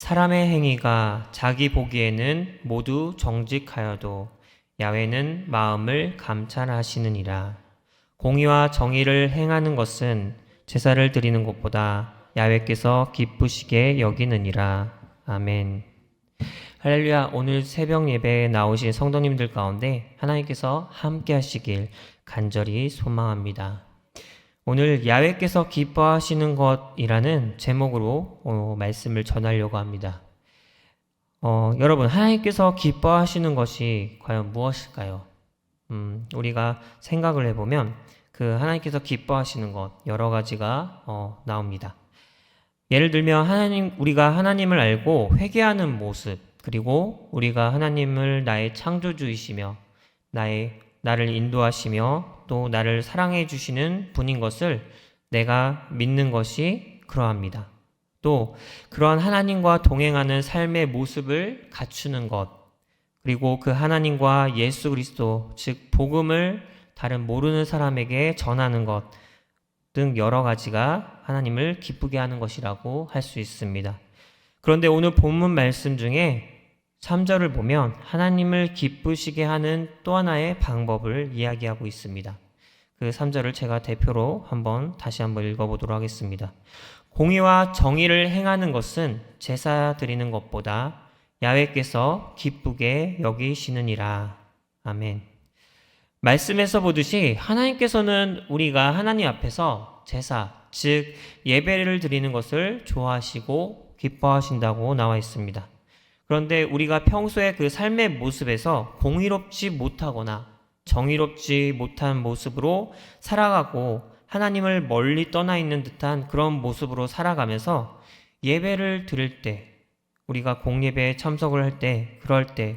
사람의 행위가 자기 보기에는 모두 정직하여도 야훼는 마음을 감찰하시느니라. 공의와 정의를 행하는 것은 제사를 드리는 것보다 야훼께서 기쁘시게 여기느니라. 아멘. 할렐루야. 오늘 새벽 예배에 나오신 성도님들 가운데 하나님께서 함께 하시길 간절히 소망합니다. 오늘 야훼께서 기뻐하시는 것이라는 제목으로 말씀을 전하려고 합니다. 여러분, 하나님께서 기뻐하시는 것이 과연 무엇일까요? 우리가 생각을 해보면 그 하나님께서 기뻐하시는 것 여러 가지가 나옵니다. 예를 들면 우리가 하나님을 알고 회개하는 모습, 그리고 우리가 하나님을 나의 창조주이시며 나를 인도하시며 또 나를 사랑해 주시는 분인 것을 내가 믿는 것이 그러합니다. 또 그러한 하나님과 동행하는 삶의 모습을 갖추는 것, 그리고 그 하나님과 예수 그리스도, 즉 복음을 다른 모르는 사람에게 전하는 것 등 여러 가지가 하나님을 기쁘게 하는 것이라고 할 수 있습니다. 그런데 오늘 본문 말씀 중에 3절을 보면 하나님을 기쁘시게 하는 또 하나의 방법을 이야기하고 있습니다. 그 3절을 제가 대표로 다시 한번 읽어보도록 하겠습니다. 공의와 정의를 행하는 것은 제사 드리는 것보다 야훼께서 기쁘게 여기시느니라. 아멘. 말씀에서 보듯이 하나님께서는 우리가 하나님 앞에서 제사, 즉 예배를 드리는 것을 좋아하시고 기뻐하신다고 나와 있습니다. 그런데 우리가 평소에 그 삶의 모습에서 공의롭지 못하거나 정의롭지 못한 모습으로 살아가고 하나님을 멀리 떠나 있는 듯한 그런 모습으로 살아가면서 예배를 드릴 때, 우리가 공예배에 참석을 할 때, 그럴 때,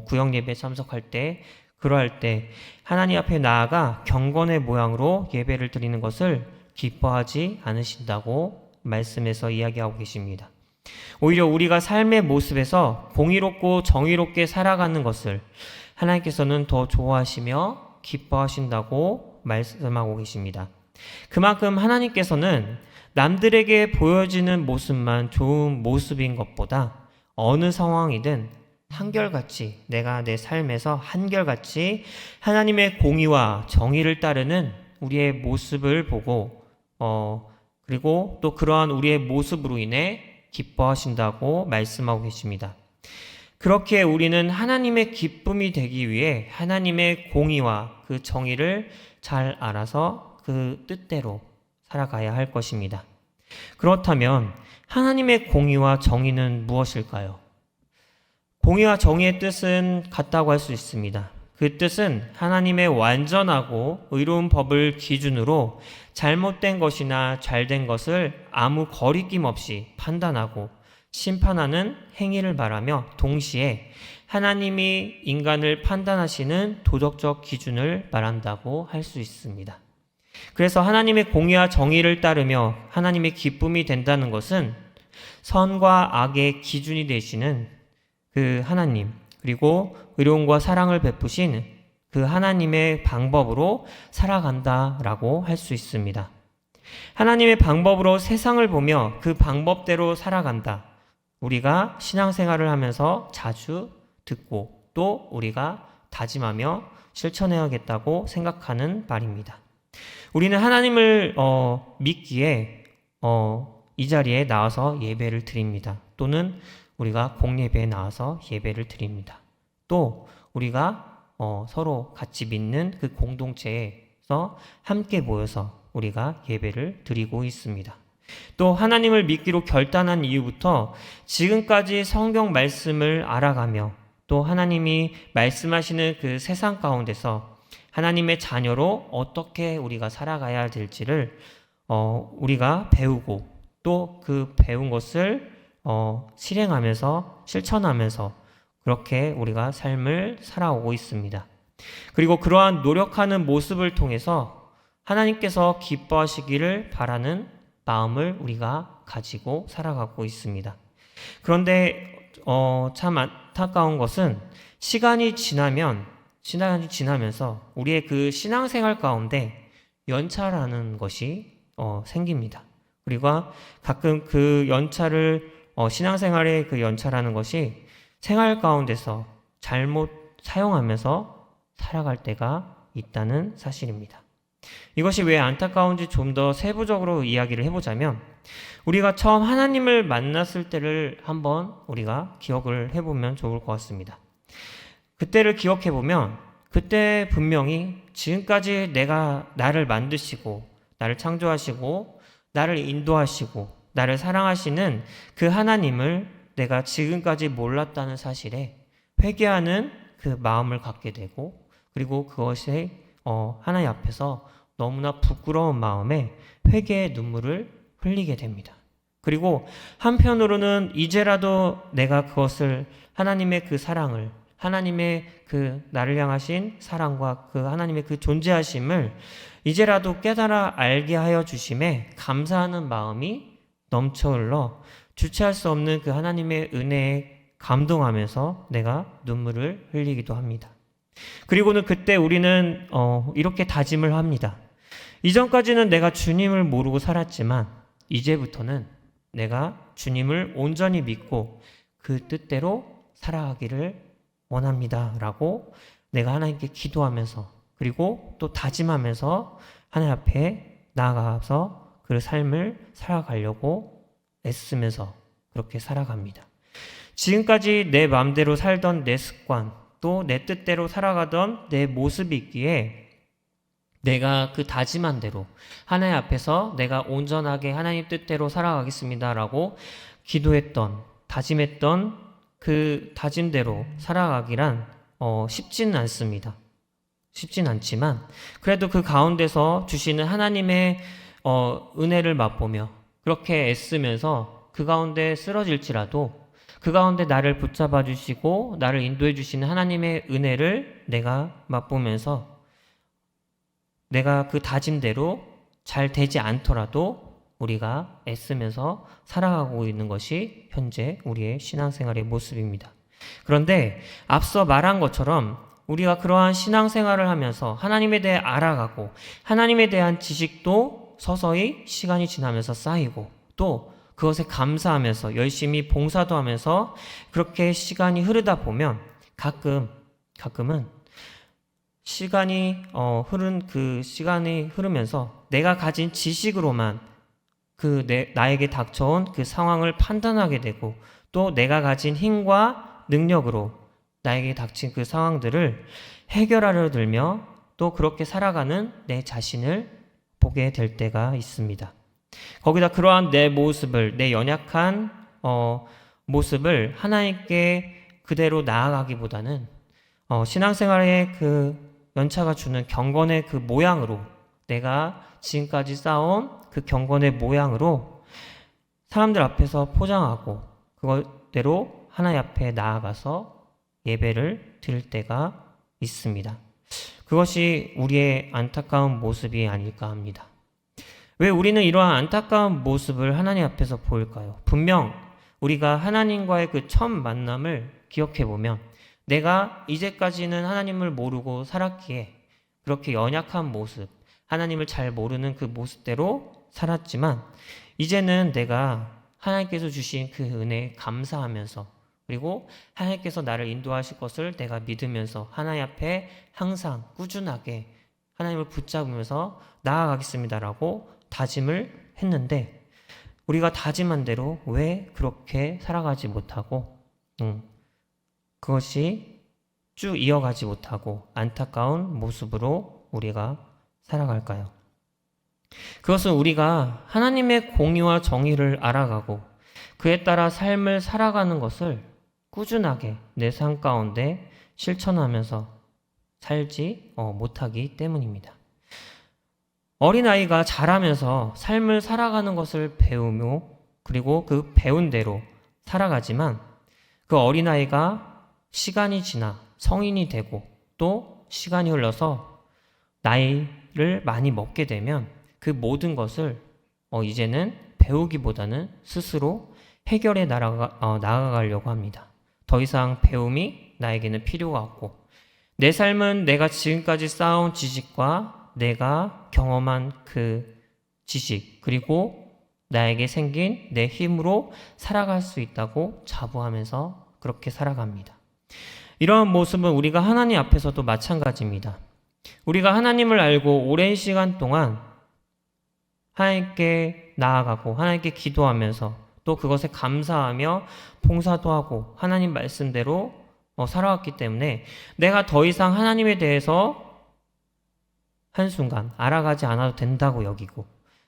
구역예배에 참석할 때, 그러할 때 하나님 앞에 나아가 경건의 모양으로 예배를 드리는 것을 기뻐하지 않으신다고 말씀에서 이야기하고 계십니다. 오히려 우리가 삶의 모습에서 공의롭고 정의롭게 살아가는 것을 하나님께서는 더 좋아하시며 기뻐하신다고 말씀하고 계십니다. 그만큼 하나님께서는 남들에게 보여지는 모습만 좋은 모습인 것보다 어느 상황이든 한결같이, 내가 내 삶에서 한결같이 하나님의 공의와 정의를 따르는 우리의 모습을 보고 그리고 또 그러한 우리의 모습으로 인해 기뻐하신다고 말씀하고 계십니다. 그렇게 우리는 하나님의 기쁨이 되기 위해 하나님의 공의와 그 정의를 잘 알아서 그 뜻대로 살아가야 할 것입니다. 그렇다면 하나님의 공의와 정의는 무엇일까요? 공의와 정의의 뜻은 같다고 할 수 있습니다. 그 뜻은 하나님의 완전하고 의로운 법을 기준으로 잘못된 것이나 잘된 것을 아무 거리낌 없이 판단하고 심판하는 행위를 말하며 동시에 하나님이 인간을 판단하시는 도덕적 기준을 말한다고 할 수 있습니다. 그래서 하나님의 공의와 정의를 따르며 하나님의 기쁨이 된다는 것은 선과 악의 기준이 되시는 그 하나님, 그리고 의로움과 사랑을 베푸신 그 하나님의 방법으로 살아간다라고 할 수 있습니다. 하나님의 방법으로 세상을 보며 그 방법대로 살아간다. 우리가 신앙생활을 하면서 자주 듣고 또 우리가 다짐하며 실천해야겠다고 생각하는 말입니다. 우리는 하나님을 믿기에 이 자리에 나와서 예배를 드립니다. 또는 우리가 공예배에 나와서 예배를 드립니다. 또 우리가 서로 같이 믿는 그 공동체에서 함께 모여서 우리가 예배를 드리고 있습니다. 또 하나님을 믿기로 결단한 이후부터 지금까지 성경 말씀을 알아가며 또 하나님이 말씀하시는 그 세상 가운데서 하나님의 자녀로 어떻게 우리가 살아가야 될지를 우리가 배우고 또 그 배운 것을 실행하면서 실천하면서 그렇게 우리가 삶을 살아오고 있습니다. 그리고 그러한 노력하는 모습을 통해서 하나님께서 기뻐하시기를 바라는 마음을 우리가 가지고 살아가고 있습니다. 그런데 참 안타까운 것은 시간이 지나면서 우리의 그 신앙생활 가운데 연차라는 것이 생깁니다. 우리가 가끔 그 연차를 신앙생활의 그 연차라는 것이 생활 가운데서 잘못 사용하면서 살아갈 때가 있다는 사실입니다. 이것이 왜 안타까운지 좀 더 세부적으로 이야기를 해보자면, 우리가 처음 하나님을 만났을 때를 한번 우리가 기억을 해보면 좋을 것 같습니다. 그때를 기억해보면 그때 분명히 지금까지 내가 나를 만드시고 나를 창조하시고 나를 인도하시고 나를 사랑하시는 그 하나님을 내가 지금까지 몰랐다는 사실에 회개하는 그 마음을 갖게 되고, 그리고 그것이 하나님 앞에서 너무나 부끄러운 마음에 회개의 눈물을 흘리게 됩니다. 그리고 한편으로는 이제라도 내가 그것을, 하나님의 그 사랑을, 하나님의 그 나를 향하신 사랑과 그 하나님의 그 존재하심을 이제라도 깨달아 알게 하여 주심에 감사하는 마음이 넘쳐 흘러 주체할 수 없는 그 하나님의 은혜에 감동하면서 내가 눈물을 흘리기도 합니다. 그리고는 그때 우리는 이렇게 다짐을 합니다. 이전까지는 내가 주님을 모르고 살았지만 이제부터는 내가 주님을 온전히 믿고 그 뜻대로 살아가기를 원합니다 라고 내가 하나님께 기도하면서, 그리고 또 다짐하면서 하나님 앞에 나아가서 그 삶을 살아가려고 애쓰면서 그렇게 살아갑니다. 지금까지 내 마음대로 살던 내 습관, 또 내 뜻대로 살아가던 내 모습이 있기에 내가 그 다짐한 대로 하나님 앞에서 내가 온전하게 하나님 뜻대로 살아가겠습니다 라고 기도했던, 다짐했던 그 다짐대로 살아가기란 쉽지는 않습니다. 쉽진 않지만 그래도 그 가운데서 주시는 하나님의 은혜를 맛보며 그렇게 애쓰면서 그 가운데 쓰러질지라도 그 가운데 나를 붙잡아 주시고 나를 인도해 주시는 하나님의 은혜를 내가 맛보면서 내가 그 다짐대로 잘 되지 않더라도 우리가 애쓰면서 살아가고 있는 것이 현재 우리의 신앙생활의 모습입니다. 그런데 앞서 말한 것처럼 우리가 그러한 신앙생활을 하면서 하나님에 대해 알아가고 하나님에 대한 지식도 서서히 시간이 지나면서 쌓이고 또 그것에 감사하면서 열심히 봉사도 하면서 그렇게 시간이 흐르다 보면 가끔은 시간이 시간이 흐르면서 내가 가진 지식으로만 나에게 닥쳐온 그 상황을 판단하게 되고, 또 내가 가진 힘과 능력으로 나에게 닥친 그 상황들을 해결하려 들며 또 그렇게 살아가는 내 자신을 보게 될 때가 있습니다. 거기다 그러한 내 모습을, 내 연약한 모습을 하나님께 그대로 나아가기보다는 신앙생활의 그 연차가 주는 경건의 그 모양으로, 내가 지금까지 쌓아온 그 경건의 모양으로 사람들 앞에서 포장하고 그것대로 하나님 앞에 나아가서 예배를 드릴 때가 있습니다. 그것이 우리의 안타까운 모습이 아닐까 합니다. 왜 우리는 이러한 안타까운 모습을 하나님 앞에서 보일까요? 분명 우리가 하나님과의 그 첫 만남을 기억해보면 내가 이제까지는 하나님을 모르고 살았기에 그렇게 연약한 모습, 하나님을 잘 모르는 그 모습대로 살았지만 이제는 내가 하나님께서 주신 그 은혜에 감사하면서, 그리고 하나님께서 나를 인도하실 것을 내가 믿으면서 하나님 앞에 항상 꾸준하게 하나님을 붙잡으면서 나아가겠습니다라고 다짐을 했는데, 우리가 다짐한 대로 왜 그렇게 살아가지 못하고 그것이 쭉 이어가지 못하고 안타까운 모습으로 우리가 살아갈까요? 그것은 우리가 하나님의 공의와 정의를 알아가고 그에 따라 삶을 살아가는 것을 꾸준하게 내 삶 가운데 실천하면서 살지 못하기 때문입니다. 어린아이가 자라면서 삶을 살아가는 것을 배우며 그리고 그 배운 대로 살아가지만 그 어린아이가 시간이 지나 성인이 되고 또 시간이 흘러서 나이를 많이 먹게 되면 그 모든 것을 이제는 배우기보다는 스스로 해결해 나아가려고 합니다. 더 이상 배움이 나에게는 필요가 없고 내 삶은 내가 지금까지 쌓아온 지식과 내가 경험한 그 지식, 그리고 나에게 생긴 내 힘으로 살아갈 수 있다고 자부하면서 그렇게 살아갑니다. 이러한 모습은 우리가 하나님 앞에서도 마찬가지입니다. 우리가 하나님을 알고 오랜 시간 동안 하나님께 나아가고 하나님께 기도하면서 또 그것에 감사하며 봉사도 하고 하나님 말씀대로 살아왔기 때문에 내가 더 이상 하나님에 대해서 한순간 알아가지 않아도 된다고 여기고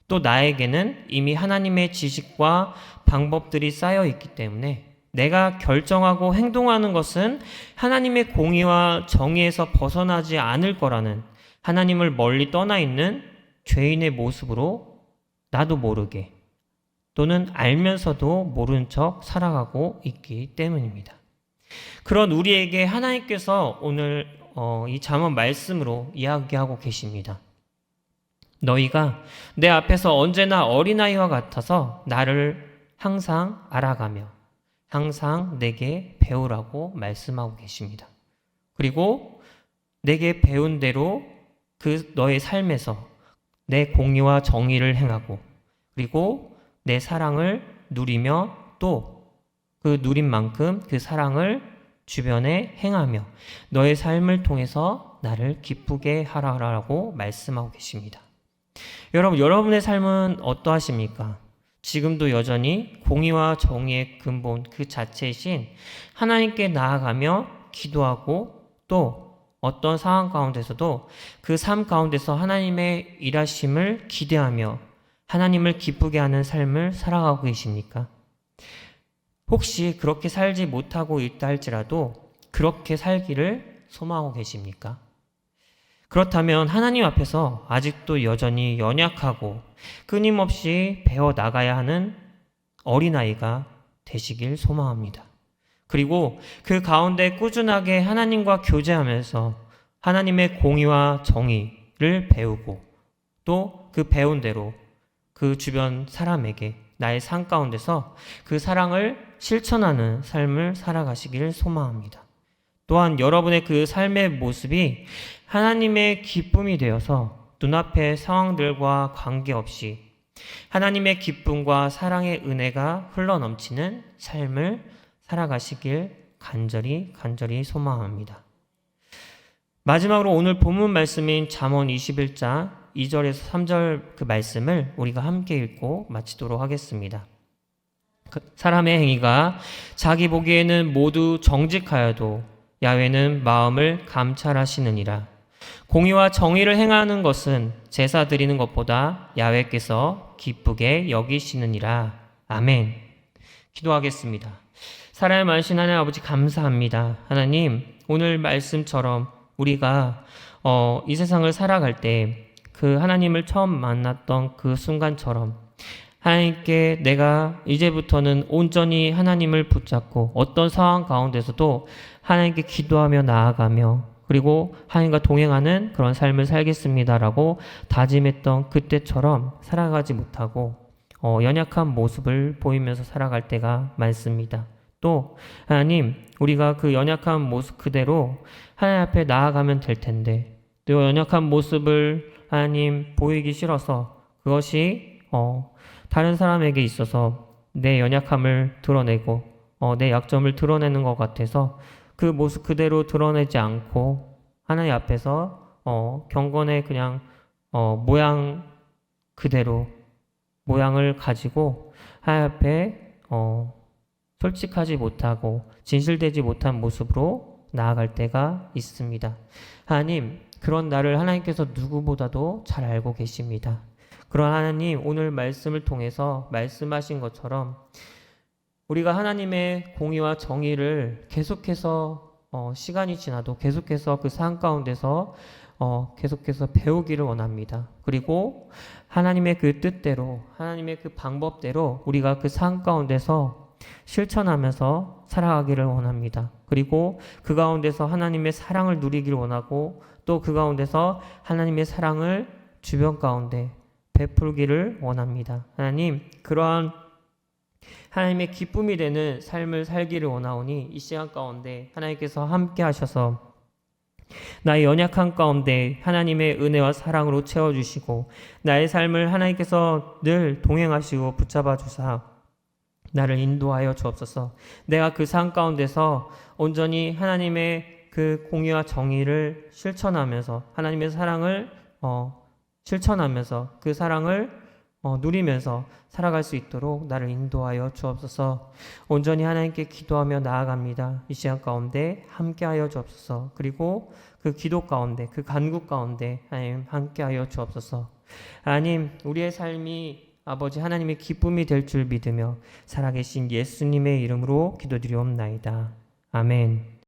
또 나에게는 이미 하나님의 지식과 방법들이 쌓여 있기 때문에 내가 결정하고 행동하는 것은 하나님의 공의와 정의에서 벗어나지 않을 거라는 하나님을 멀리 떠나 있는 죄인의 모습으로 나도 모르게 또는 알면서도 모른 척 살아가고 있기 때문입니다. 그런 우리에게 하나님께서 오늘 이 잠언 말씀으로 이야기하고 계십니다. 너희가 내 앞에서 언제나 어린아이와 같아서 나를 항상 알아가며 항상 내게 배우라고 말씀하고 계십니다. 그리고 내게 배운 대로 그 너의 삶에서 내 공의와 정의를 행하고 그리고 내 사랑을 누리며 또 그 누린 만큼 그 사랑을 주변에 행하며 너의 삶을 통해서 나를 기쁘게 하라고 말씀하고 계십니다. 여러분, 여러분의 삶은 어떠하십니까? 지금도 여전히 공의와 정의의 근본 그 자체이신 하나님께 나아가며 기도하고 또 어떤 상황 가운데서도 그 삶 가운데서 하나님의 일하심을 기대하며 하나님을 기쁘게 하는 삶을 살아가고 계십니까? 혹시 그렇게 살지 못하고 있다 할지라도 그렇게 살기를 소망하고 계십니까? 그렇다면 하나님 앞에서 아직도 여전히 연약하고 끊임없이 배워나가야 하는 어린아이가 되시길 소망합니다. 그리고 그 가운데 꾸준하게 하나님과 교제하면서 하나님의 공의와 정의를 배우고 또 그 배운 대로 그 주변 사람에게 나의 삶 가운데서 그 사랑을 실천하는 삶을 살아가시기를 소망합니다. 또한 여러분의 그 삶의 모습이 하나님의 기쁨이 되어서 눈앞의 상황들과 관계없이 하나님의 기쁨과 사랑의 은혜가 흘러넘치는 삶을 살아가시길 간절히 소망합니다. 마지막으로 오늘 본문 말씀인 잠언 21장 2절에서 3절 그 말씀을 우리가 함께 읽고 마치도록 하겠습니다. 사람의 행위가 자기 보기에는 모두 정직하여도 야훼는 마음을 감찰하시느니라. 공의와 정의를 행하는 것은 제사 드리는 것보다 야훼께서 기쁘게 여기시느니라. 아멘. 기도하겠습니다. 사랑을 많으신 하나님 아버지 감사합니다. 하나님, 오늘 말씀처럼 우리가 이 세상을 살아갈 때 그 하나님을 처음 만났던 그 순간처럼 하나님께 내가 이제부터는 온전히 하나님을 붙잡고 어떤 상황 가운데서도 하나님께 기도하며 나아가며 그리고 하나님과 동행하는 그런 삶을 살겠습니다라고 다짐했던 그때처럼 살아가지 못하고 연약한 모습을 보이면서 살아갈 때가 많습니다. 또 하나님, 우리가 그 연약한 모습 그대로 하나님 앞에 나아가면 될 텐데 또 연약한 모습을 하나님 보이기 싫어서 그것이 다른 사람에게 있어서 내 연약함을 드러내고 내 약점을 드러내는 것 같아서 그 모습 그대로 드러내지 않고 하나님 앞에서 경건의 그냥 모양 그대로 모양을 가지고 하나님 앞에 솔직하지 못하고 진실되지 못한 모습으로 나아갈 때가 있습니다. 하나님, 그런 나를 하나님께서 누구보다도 잘 알고 계십니다. 그런 하나님, 오늘 말씀을 통해서 말씀하신 것처럼 우리가 하나님의 공의와 정의를 계속해서 시간이 지나도 계속해서 그 삶 가운데서 계속해서 배우기를 원합니다. 그리고 하나님의 그 뜻대로 하나님의 그 방법대로 우리가 그 삶 가운데서 실천하면서 살아가기를 원합니다. 그리고 그 가운데서 하나님의 사랑을 누리기를 원하고 또 그 가운데서 하나님의 사랑을 주변 가운데 베풀기를 원합니다. 하나님, 그러한 하나님의 기쁨이 되는 삶을 살기를 원하오니 이 시간 가운데 하나님께서 함께 하셔서 나의 연약한 가운데 하나님의 은혜와 사랑으로 채워주시고 나의 삶을 하나님께서 늘 동행하시고 붙잡아 주사 나를 인도하여 주옵소서. 내가 그 삶 가운데서 온전히 하나님의 그 공의와 정의를 실천하면서 하나님의 사랑을 실천하면서 그 사랑을 누리면서 살아갈 수 있도록 나를 인도하여 주옵소서. 온전히 하나님께 기도하며 나아갑니다. 이 시간 가운데 함께하여 주옵소서. 그리고 그 기도 가운데, 그 간구 가운데 하나님 함께하여 주옵소서. 하나님, 우리의 삶이 아버지 하나님의 기쁨이 될 줄 믿으며 살아계신 예수님의 이름으로 기도드리옵나이다. 아멘.